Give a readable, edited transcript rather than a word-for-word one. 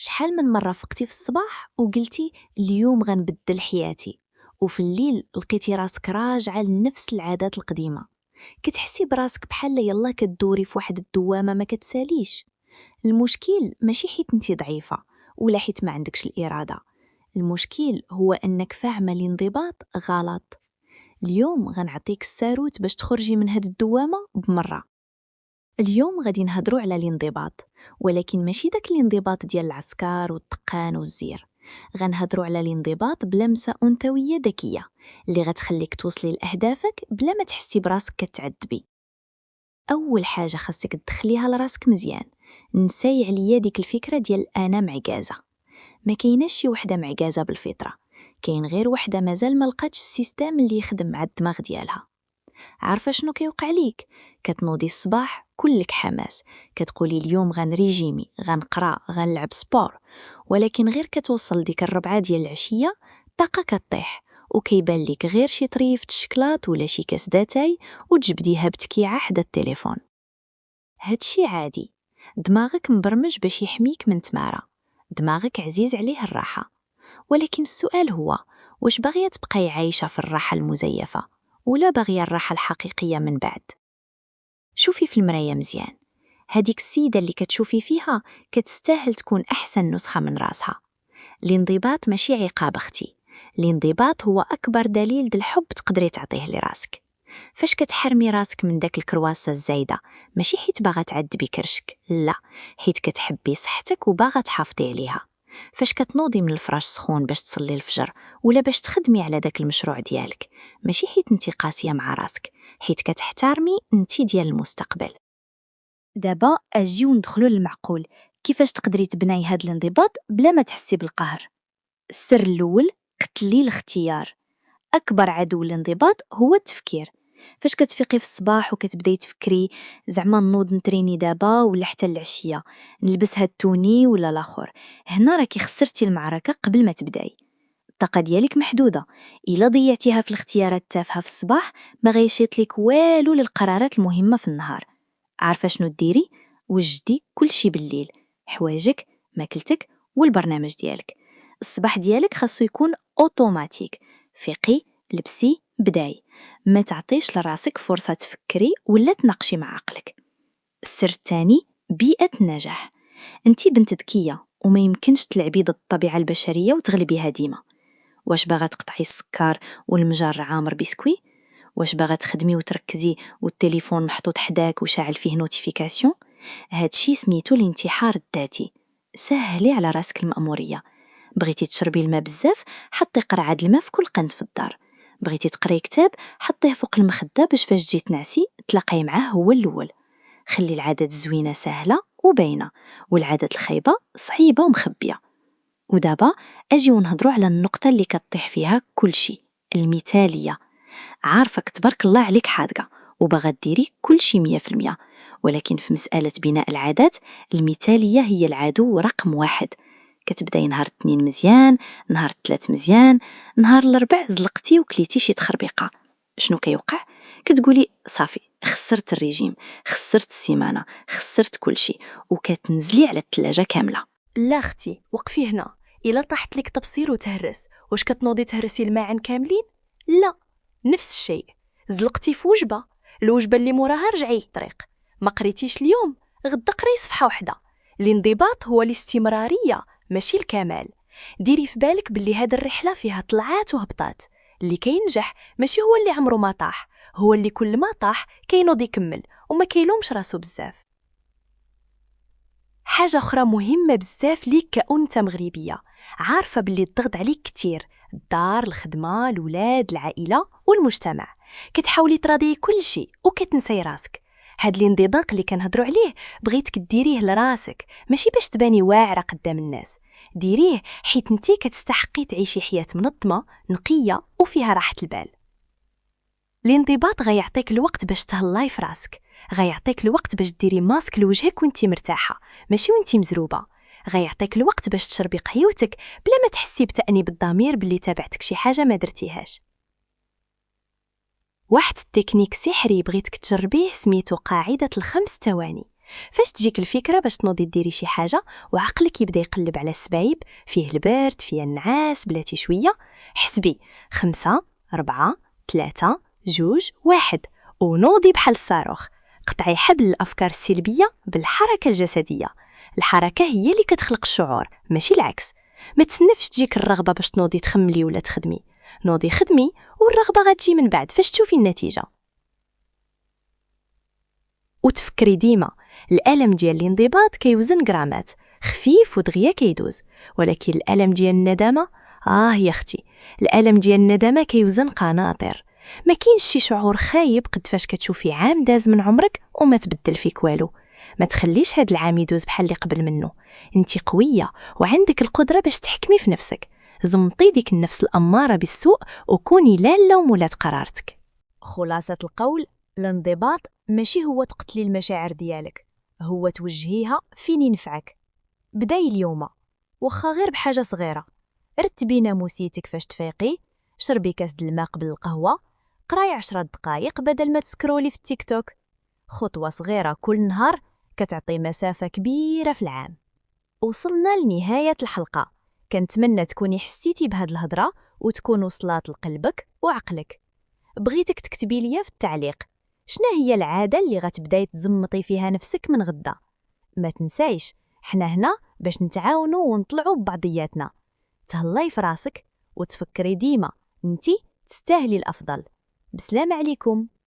شحال من مرة فقتي في الصباح وقلتي اليوم غنبدل حياتي، وفي الليل لقيتي راسك راجعة لنفس العادات القديمة؟ كتحسي براسك بحال يلا كدوري في واحد الدوامة ما كتساليش. المشكل ماشي حيت انتي ضعيفة ولا حيت ما عندكش الإرادة، المشكل هو أنك فاهمة الانضباط غلط. اليوم غنعطيك الساروت باش تخرجي من هاد الدوامة بمرة. اليوم غادي نهضروا على الانضباط، ولكن ماشي داك الانضباط ديال العسكر والدقان والزير. غنهضروا على الانضباط بلمسة أنثوية ذكية اللي غتخليك توصلي لأهدافك بلا ما تحسي براسك كتعذبي. أول حاجة خاصك تدخليها لراسك مزيان، نساي عليا ديك الفكرة ديال أنا معكازة. ما كايناش شي وحدة معكازة بالفطرة، كاين غير وحدة مازال ما لقاتش السيستم اللي يخدم مع الدماغ ديالها. عارفه شنو كيوقع ليك؟ كتنوضي الصباح كلك حماس، كتقولي اليوم غنريجيمي، غنقرا، غنلعب سبور، ولكن غير كتوصل ديك الربعة ديال العشيه الطاقه كطيح، وكيبان ليك غير شي طريف الشكلاط ولا شي كاس داتاي وتجبديها بتكيعه حدا التليفون. هادشي عادي، دماغك مبرمج باش يحميك من تماره، دماغك عزيز عليه الراحه. ولكن السؤال هو، واش باغيه تبقاي عايشه في الراحه المزيفه ولا باغيه الراحه الحقيقيه من بعد؟ شوفي في المرايه مزيان، هذيك السيده اللي كتشوفي فيها كتستاهل تكون احسن نسخه من راسها. الانضباط ماشي عقاب اختي، الانضباط هو اكبر دليل ديال الحب تقدري تعطيه لراسك. فاش كتحرمي راسك من داك الكرواسه الزايده، ماشي حيت باغا تعذبي كرشك، لا، حيت كتحبي صحتك وباغا تحافظي عليها. فاش كتنوضي من الفراش سخون باش تصلي الفجر ولا باش تخدمي على داك المشروع ديالك، ماشي حيت انتي قاسيه مع راسك، حيت كتحترمي انتي ديال المستقبل. دابا اجيو ندخلو للمعقول، كيفاش تقدري تبناي هاد الانضباط بلا ما تحسي بالقهر؟ السر الاول، قتلي الاختيار. اكبر عدو الانضباط هو التفكير. فاش كتفيقي في الصباح وكتبداي تفكري زعما نوض نتريني دابا ولا حتى العشيه، نلبس هاد التوني ولا الاخر، هنا راكي خسرتي المعركه قبل ما تبداي. الطاقه ديالك محدوده، الا ضيعتيها في الاختيارات التافهه في الصباح ما غيشيط لك والو للقرارات المهمه في النهار. عارفه شنو ديري؟ وجدي كلشي بالليل، حوايجك، ماكلتك والبرنامج ديالك. الصباح ديالك خاصو يكون اوتوماتيك، فيقي، لبسي، بداي. ما تعطيش لراسك فرصه تفكري ولا تناقشي مع عقلك. السر الثاني، بيئه النجاح. انتي بنت ذكيه وما يمكنش تلعبي ضد الطبيعه البشريه وتغلبيها ديما. واش باغا تقطعي السكر والمجر عامر بسكوي؟ واش باغا تخدمي وتركزي والتليفون محطوط حداك وشاعل فيه نوتيفيكاسيون؟ هادشي سميتو الانتحار الذاتي. سهلي على راسك المأمورية. بغيتي تشربي الماء بزاف، حطي قرعة الماء في كل قنت في الدار. بغيتي تقري كتاب، حطيه فوق المخدة باش فاش تجي تنعسي تلاقاي معاه هو الأول. خلي العادات الزوينة سهلة وباينة، والعادات الخايبة صعيبة ومخبية. ودابا اجيو نهضروا على النقطة اللي كطيح فيها كلشي، المثالية. عارفك تبارك الله عليك حاذقة وباغا ديري كلشي 100%، ولكن في مسألة بناء العادات المثالية هي العدو رقم 1. كتبداي نهار 2 مزيان، نهار 3 مزيان، نهار 4 زلقتي وكليتي شي تخربيقة. شنو كيوقع؟ كتقولي صافي، خسرت الريجيم، خسرت السيمانة، خسرت كلشي، وكتنزلي على الثلاجة كاملة. لا اختي، وقفي هنا. الا طاحت لك تبصير وتهرس، واش كتنوضي تهرسي الماعن كاملين؟ لا، نفس الشيء. زلقتي في وجبه، الوجبه اللي موراها رجعي الطريق. ما قريتيش اليوم، غدا قري صفحه واحده. الانضباط هو الاستمراريه ماشي الكمال. ديري في بالك باللي هاد الرحله فيها طلعات وهبطات. اللي كينجح ماشي هو اللي عمره ما طاح، هو اللي كل ما طاح كينوض يكمل وما كيلومش راسو بزاف. حاجة أخرى مهمة بزاف ليك كأنثى مغربية، عارفة باللي الضغط عليك كتير، الدار، الخدمة، الولاد، العائلة والمجتمع. كتحاولي تراضي كل شيء وكتنسي راسك. هاد الانضباط اللي كنهضروا عليه بغيتك ديريه لراسك، ماشي باش تباني واعرة قدام الناس. ديريه حيت انتي كتستحقي تعيشي حياة منظمة، نقية وفيها راحة البال. الانضباط غيعطيك الوقت باش تهلاي في راسك، غيعطيك الوقت باش ديري ماسك لوجهك وانتي مرتاحه ماشي وانتي مزروبه، غيعطيك الوقت باش تشربي قهيوتك بلا ما تحسي بتأنيب الضمير باللي تابعتك شي حاجه ما درتيهاش. واحد التكنيك سحري بغيتك تجربيه سميتو قاعده ال5 ثواني. فاش تجيك الفكرة باش تنوضي ديري شي حاجة وعقلك يبدا يقلب على السبايب، فيه البرد فيه النعاس بلاتي شوية، حسبي 5 4 3 2 1 ونوضي بحال الصاروخ. قطعي حبل الأفكار السلبية بالحركة الجسدية. الحركة هي اللي كتخلق الشعور ماشي العكس. ما تسنفش تجيك الرغبة باش تنوضي تخملي ولا تخدمي، نوضي خدمي والرغبة غتجي من بعد فاش تشوفي النتيجة. وتفكري ديما الألم ديال الانضباط كيوزن غرامات، خفيف ودغيا كيدوز، ولكن الألم ديال الندامة يا اختي، الألم ديال الندامة كيوزن قناطر. ما كاينش شي شعور خايب قد فاش كتشوفي عام داز من عمرك وما تبدل فيك والو. ما تخليش هاد العام يدوز بحال اللي قبل منه. انتي قوية وعندك القدرة باش تحكمي في نفسك. زمطي ديك النفس الأمارة بالسوء وكوني لا اللوم ولا قرارتك. خلاصة القول، الانضباط ماشي هو تقتلي المشاعر ديالك، هو توجهيها فين ينفعك. بداي اليوم، وخا غير بحاجة صغيرة. رتبي ناموسيتك فاش تفيقي، شربي كاس الماء قبل القهوة، قراي 10 دقايق بدل ما تسكرولي في التيك توك. خطوة صغيرة كل نهار كتعطي مسافة كبيرة في العام. وصلنا لنهاية الحلقة، كنتمنى تكوني حسيتي بهاد الهضرة وتكون وصلات لقلبك وعقلك. بغيتك تكتبي ليا في التعليق شنا هي العادة اللي غتبداي تزمطي فيها نفسك من غدا. ما تنسايش حنا هنا باش نتعاونوا ونطلعوا ببعضياتنا. تهلاي في راسك وتفكري ديما انتي تستاهلي الأفضل. بسلام عليكم.